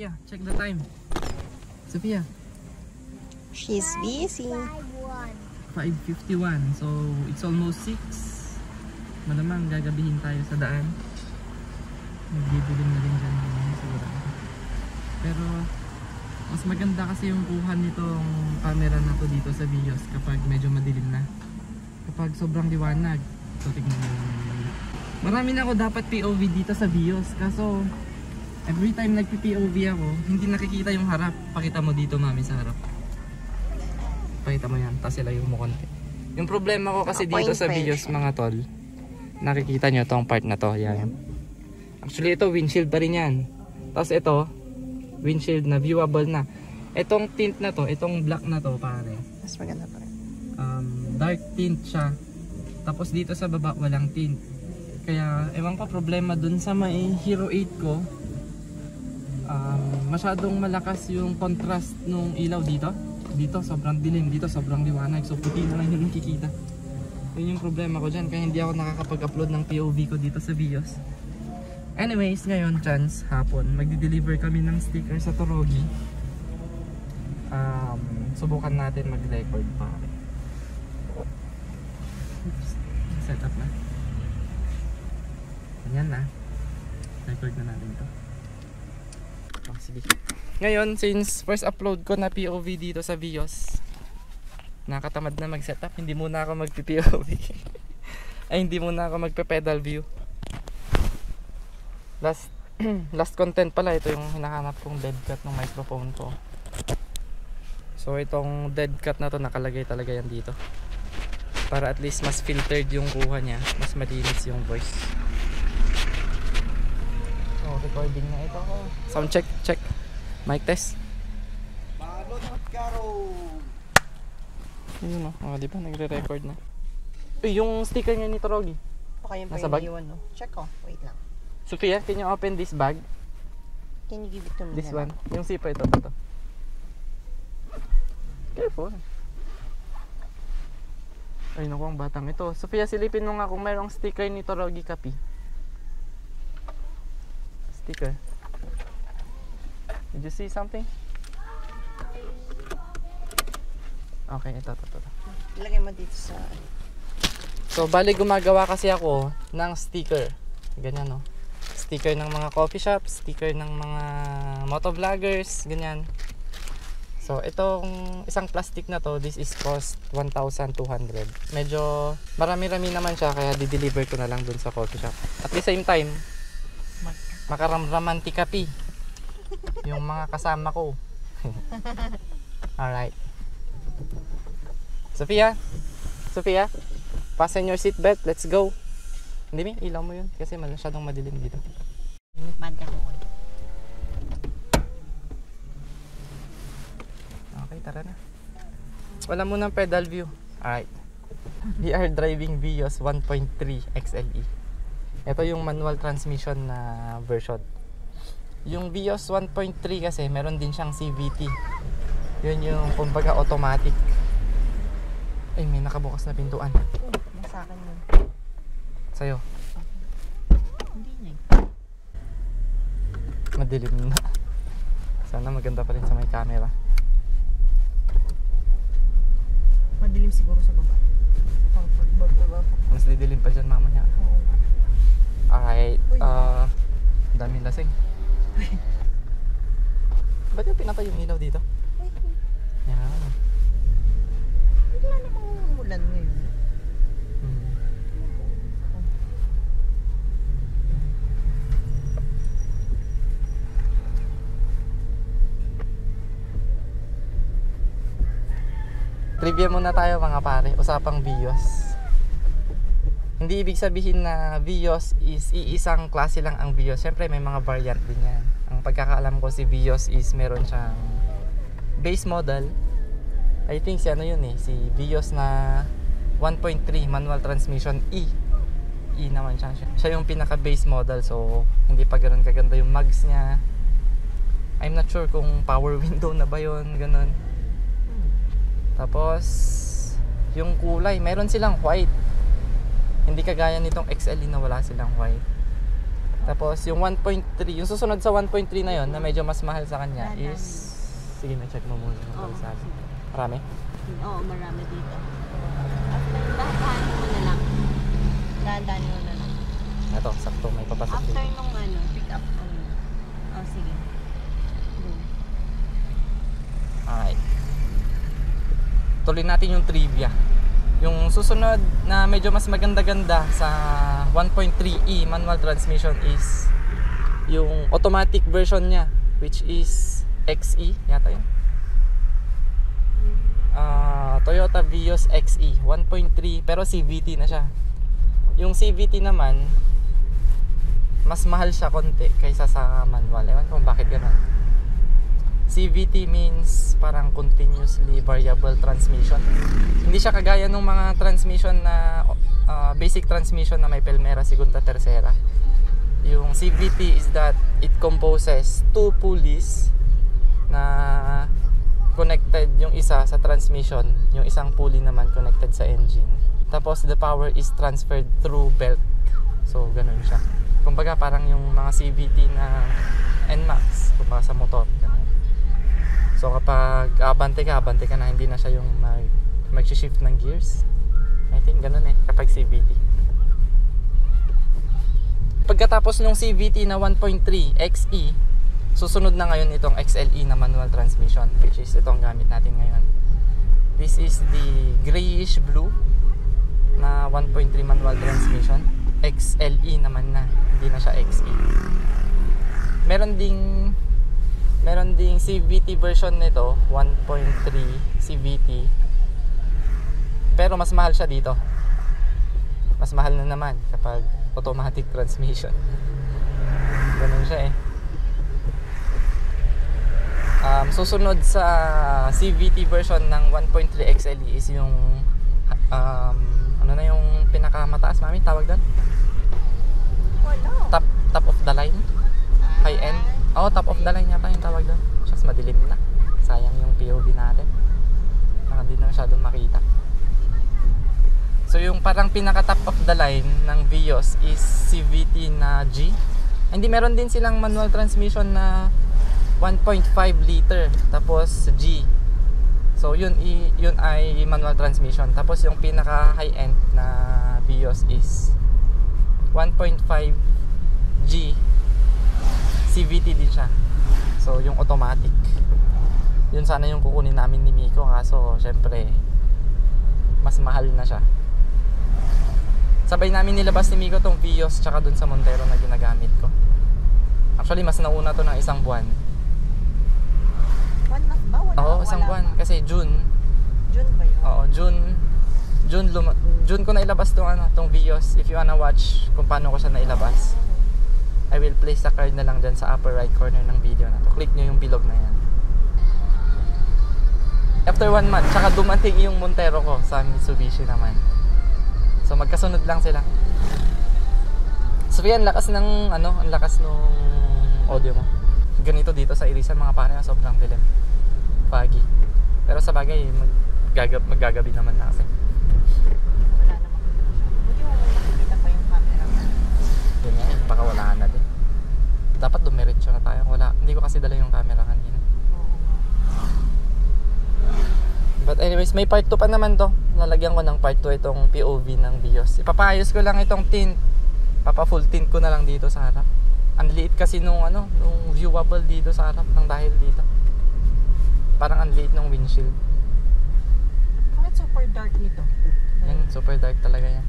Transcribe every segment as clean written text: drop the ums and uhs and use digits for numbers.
Sophia, check the time. Sophia. She's busy. 5:51. So, it's almost 6. Malamang gagabihin tayo sa daan. Nagdidilim na rin dyan. Sigurado. Pero, mas maganda kasi yung kuha nitong camera na to dito sa Vios kapag medyo madilim na. Kapag sobrang liwanag. So, tignan mo. Marami na ako dapat POV dito sa Vios. Kaso, every time nagpi-POV ako, hindi nakikita yung harap. Pakita mo dito, mami, sa harap. Pakita mo yan, tapos sila yung mukonti. Yung problema ko kasi dito sa Vios, mga tol, nakikita nyo tong part na to, yan. Actually ito windshield pa rin yan. Tapos ito windshield na, viewable na. Itong tint na to, itong black na to, pare, Mas maganda pa rin. dark tint siya. Tapos dito sa baba walang tint. Kaya ewan ko problema dun sa may Hero 8 ko, masyadong malakas yung contrast nung ilaw dito. Dito sobrang dilim, dito sobrang liwanag. So puti na lang yung nakikita. Yun yung problema ko dyan. Kaya hindi ako nakakapag-upload ng POV ko dito sa Vios. Anyways, ngayon chance hapon, magdi-deliver kami ng sticker sa Torogi. Subukan natin mag-record pa. Set up na. Ayan na. Record na natin to. Oh, sige. Ngayon, since first upload ko na POV dito sa Vios, nakatamad na mag-setup, hindi muna ako mag-POV. Ay, hindi muna ako magpe-pedal view. Last content pala, ito yung hinahanap kong dead cut ng microphone ko. So, itong dead cut na to nakalagay talaga yan dito. Para at least mas filtered yung kuha niya, mas malinis yung voice. So, recording na ito. Sound check, check. Mic test. Ayun o, di ba nagre-record na. Uy, yung sticker niya ni Torogi. Baka yung nasa bag? no? Check ko, wait lang. Sophia, can you open this bag? Can you give it to me? This one. Yung zipper, ito. Careful. Ay naku, ang batang ito. Sophia, silipin mo nga kung mayroong sticker ni Torogi Kapi. Sticker. Did you see something? Okay, ito. Ilagay mo dito sa... So, bali gumagawa kasi ako ng sticker. Ganyan, no? Sticker ng mga coffee shops, sticker ng mga motovloggers, ganyan. So, itong isang plastic na to, this is cost 1,200. Medyo marami-rami naman siya, kaya di-deliver ko na lang dun sa coffee shop. At the same time, makaramraman tikapi yung mga kasama ko. Alright. Sophia, fasten your seatbelt. Let's go. Hindi, ilaw mo yun kasi masyadong madilim dito. Okay, tara na. Wala munang pedal view. Alright. We are driving Vios 1.3 XLE. Ito yung manual transmission na version. Yung Vios 1.3 kasi meron din siyang CVT. Yun yung kumbaga automatic. Ay, may nakabukas na pintuan. Sa akin yun. Sa'yo. Hindi na. Madilim na. Sana maganda pa rin sa may camera. Madilim siguro sa baba. Mas didilim pa dyan mamaya. Oo. Alright. Daming lasing. Ba't yung pinatay yung ilaw dito? Yan. Wala namang umulan ngayon. Trivia muna tayo mga pare, usapang Vios. Hindi ibig sabihin na Vios is iisang klase lang ang Vios. Siyempre may mga variant din yan. Ang pagkakaalam ko si Vios is meron siyang base model. I think si ano yun eh, si Vios na 1.3 manual transmission E naman siya. Siya yung pinaka base model, so hindi pa ganoon kaganda yung mags niya. I'm not sure kung power window na ba yun, ganun. Tapos yung kulay, meron silang white. Hindi kagaya nitong XLE na wala silang white. Tapos yung 1.3, yung susunod sa 1.3 na yon na medyo mas mahal sa kanya Dahan-dahan. is, sige na check mo muna yung Oo, kalsada. sige. Marami? Oo, marami dito. After, dahan-dahan mo na lang. Dahan-dahan mo na lang. Ito, sakto may papasok After dito. nung ano, pick up. Oh, sige. Go. Alright. Tuloy natin yung trivia. Yung susunod na medyo mas maganda-ganda sa 1.3e manual transmission is yung automatic version niya, which is XE yata yun. Toyota Vios XE 1.3 pero CVT na siya. Yung CVT naman mas mahal siya konti kaysa sa manual. Ewan kung bakit gano'n. CVT means parang continuously variable transmission. Hindi siya kagaya ng mga transmission na basic transmission na may pelmera, segunda, tercera. Yung CVT is that it composes two pulleys na connected, yung isa sa transmission, yung isang pulley naman connected sa engine. Tapos the power is transferred through belt. So ganun siya. Kumbaga parang yung mga CVT na NMAX, kumbaga sa motor, ganun. So kapag abante ka na, hindi na siya yung mag-shift ng gears. I think ganun kapag CVT. Pagkatapos ng CVT na 1.3 XE, susunod na ngayon itong XLE na manual transmission, which is itong gamit natin ngayon. This is the grayish blue na 1.3 manual transmission. XLE naman na, hindi na siya XE. Meron ding CVT version nito, 1.3 CVT. Pero mas mahal siya dito. Mas mahal na naman kapag automatic transmission. Ganun siya susunod sa CVT version ng 1.3 XLE is yung ano na yung pinakamataas, mami, tawag doon? Wala. Top of the line? High end? Top of the line yata yung tawag doon. Shucks, madilim na. Sayang yung POV natin. Baka di na masyadong makita. So yung parang pinaka top of the line ng Vios is CVT na G. Hindi, meron din silang manual transmission na 1.5 liter tapos G. So yun ay manual transmission. Tapos yung pinaka high end na Vios is 1.5 G. CVT din siya. So yung automatic. Yun sana yung kukunin namin ni Miko, kaso syempre mas mahal na siya. Sabay namin nilabas ni Miko tong Vios tsaka dun sa Montero na ginagamit ko. Actually mas nauna to ng isang buwan. One month ba? Oo, isang buwan. Kasi June. June ba yun? Oo, June ko na ilabas tong Vios. If you wanna watch kung paano ko siya nailabas, I will place the card na lang dyan sa upper right corner ng video na to. Click nyo yung bilog na yan. After 1 month, tsaka dumating yung Montero ko sa Mitsubishi naman. So magkasunod lang sila. So yan, ang lakas nung audio mo. Ganito dito sa Irisan mga pare, sobrang dilim. Foggy. Pero sa bagay, maggagabi naman na kasi. Wala namang buti mo nakikita pa yung camera. Yun nga, baka wala na din. Dapat dumiretso na tayo. Hindi ko kasi dala yung camera kanina. Oo nga. But anyways, may part 2 pa naman to. Lalagyan ko ng part 2 itong POV ng Vios. Ipapayos ko lang itong tint. Full tint ko na lang dito sa harap. Ang liit kasi nung viewable dito sa harap ng dahil dito. Parang ang liit ng windshield. Bakit super dark nito? Yan, super dark talaga yan.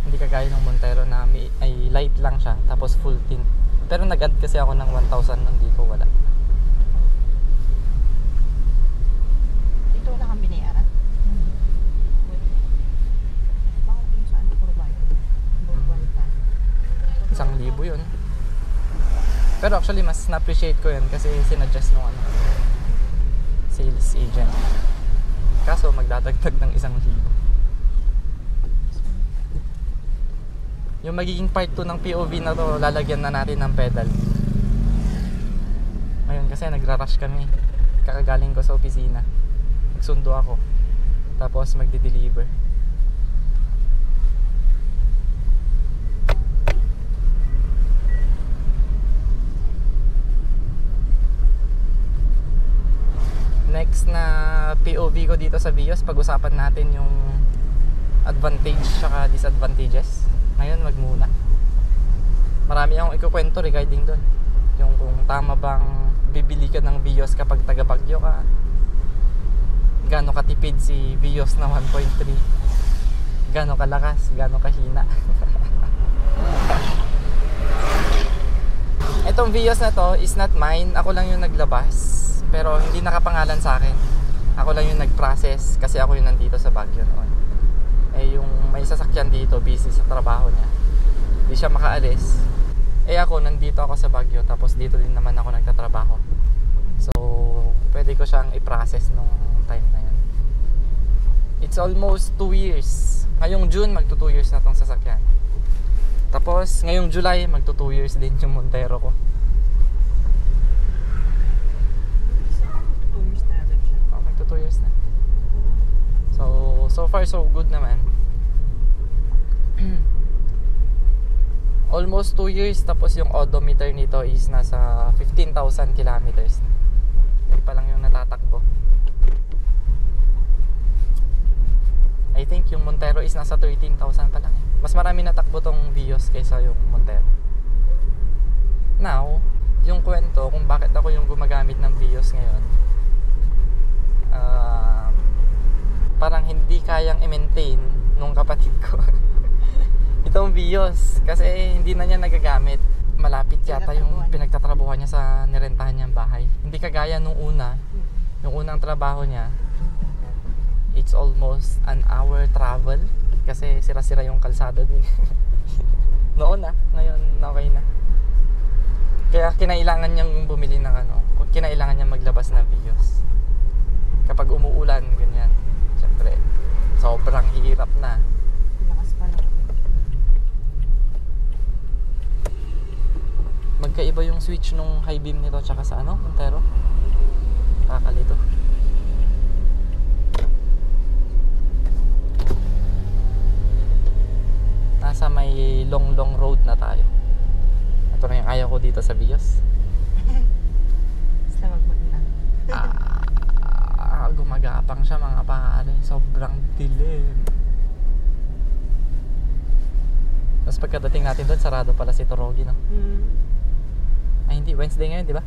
Hindi kagaya ng Montero na ay light lang siya tapos full tint. Pero nag-add kasi ako ng 1,000 nung dito wala. Dito wala kang binayaran? Bakit dun sa puro bayo? Puro bayo pa. 1,000 yun. Pero actually mas na-appreciate ko yun kasi sinuggest nung sales agent. Kaso magdadagdag ng 1,000. Yung magiging part 2 ng POV na to, lalagyan na natin ng pedal. Ngayon kasi nagra-rush kami. Kakagaling ko sa opisina. Nagsundo ako. Tapos magde-deliver. Biko dito sa Vios, pag-usapan natin yung advantage saka disadvantages. Ngayon, wag muna. Marami akong ikukwento regarding doon. Yung kung tama bang bibili ka ng Vios kapag taga Baguio ka. Gaano katipid si Vios na 1.3. Gaano kalakas, gaano kahina. Itong Vios na to is not mine. Ako lang yung naglabas. Pero hindi nakapangalan sa akin. Ako lang yung nag-process kasi ako yung nandito sa Baguio noon. Eh yung may sasakyan dito, busy sa trabaho niya. Hindi siya makaalis. Eh ako, nandito ako sa Baguio. Tapos dito din naman ako nagtatrabaho. So, pwede ko siyang i-process nung time na yun. It's almost 2 years. Ngayong June, magto 2 years na tong sasakyan. Tapos, ngayong July, magto 2 years din yung Montero ko. Magto 2 years na. So far so good naman. Almost 2 years. Tapos yung odometer nito is nasa 15,000 kilometers. Yan pa lang yung natatakbo. I think yung Montero is nasa 13,000 pa lang. Mas marami natakbo tong Vios kaysa yung Montero. Now, yung kwento kung bakit ako yung gumagamit ng Vios ngayon, parang hindi kayang i-maintain nung kapatid ko itong Vios kasi hindi na niya nagagamit. Malapit yata yung pinagtatrabuhan niya sa nirentahan niyang bahay. Hindi kagaya nung una. Yung unang trabaho niya, it's almost an hour travel kasi sira-sira yung kalsada din. Noon na, ngayon okay na. Kaya kinailangan niyang bumili ng kinailangan niyang maglabas ng Vios. Kapag umuulan, ganyan. Siyempre, sobrang hirap na. Lakas pa na. Magkaiba yung switch nung high beam nito tsaka sa Montero. Kakalito. Nasa may long road na tayo. Ito na yung ayaw ko dito sa Vios. Basta magpunta. Gumagapang siya mga pare. Sobrang dilim. Tapos pagkadating natin doon, sarado pala si Torogi, no? Ay hindi, Wednesday ngayon, di ba?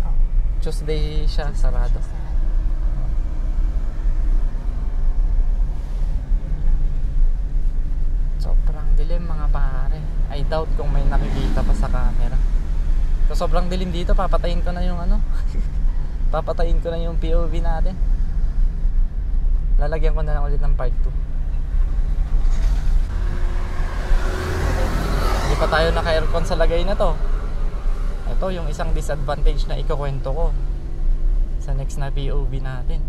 Oo. Tuesday siya, sarado. Sobrang dilim mga pare. I doubt kung may nakikita pa sa camera. So sobrang dilim dito, papatayin ko na yung papatayin ko na yung POV natin. Lalagyan ko na lang ulit ng part 2. Hindi pa tayo naka-aircon sa lagay na to. Ito yung isang disadvantage na ikukwento ko sa next na POV natin.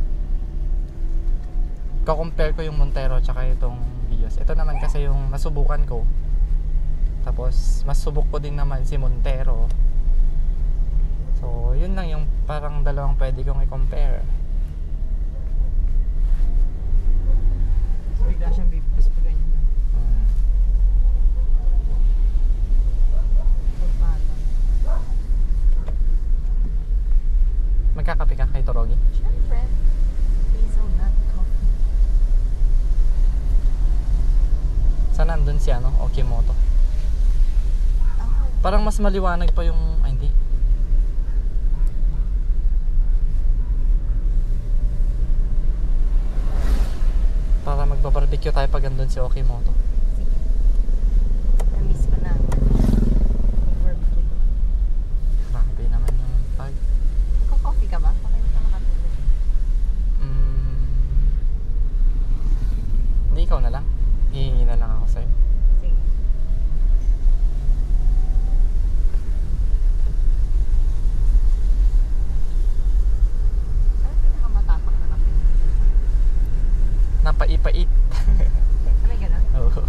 Ko-compare ko yung Montero tsaka itong Vios. Ito naman kasi yung nasubukan ko. Tapos mas subok ko din naman si Montero. So yun lang yung parang dalawang pwede kong i-compare. Bigla siyang bibis pa ganyan. Magkakape ka kay Torogi? Siyempre. Hazelnut coffee. Saan nandun si Okimoto? Parang mas maliwanag pa yung... Ay hindi. Para magbabarbecue tayo pag andun si Okimoto. Sige. Na-miss ko na. Barbecue. Grabe naman yung pag... Coffee ka ba? Pakain ka makatulog. Hindi, ikaw na lang. Hihingi na lang ako sa'yo. Sige. Ano pinakamatapang na kape? Napaipait. May gano'n? Oo.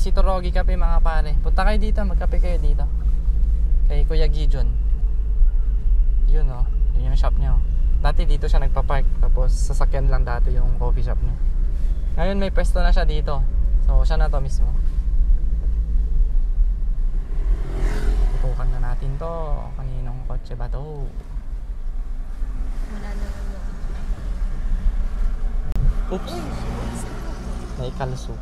si Torogi Cafe mga pare. Punta kayo dito, magkape kayo dito. Kay Kuya Gijon. Yun oh, yun yung shop niya oh. Dati dito siya nagpa-park, tapos sasakyan lang dati yung coffee shop niya. Ngayon may pwesto na siya dito. So siya na to mismo. Tutukan na natin to. Kaninong kotse ba to? Wala naman yung... Oops. May kalso.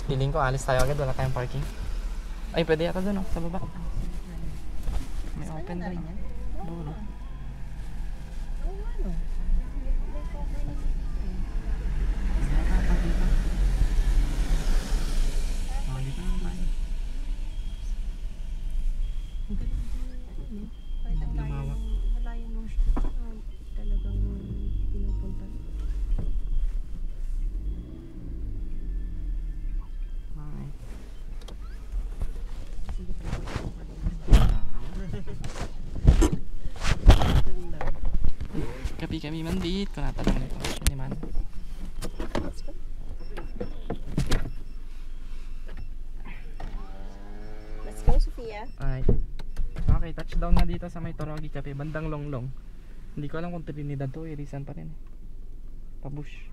Feeling ko alis tayo agad, wala tayong parking. Ay, pwede yata dun oh, sa baba. May open na dun rin oh. yan? Dulo. Oo nga no. May cover na dito. Oh, dito naman tayo. Ang galing din, kahit ang Lumawak. layo nung shop, talagang pinupunta. Okay. Sige pala ko pa din. Kapi kami mandit, kung natanong nito. Siya naman. Let's go. Let's go, Sophia. Alright. Okay, touchdown na dito sa may Torogi Cafe, bandang Longlong. Hindi ko alam kung Trinidad to, Irisan pa rin eh. Pabush.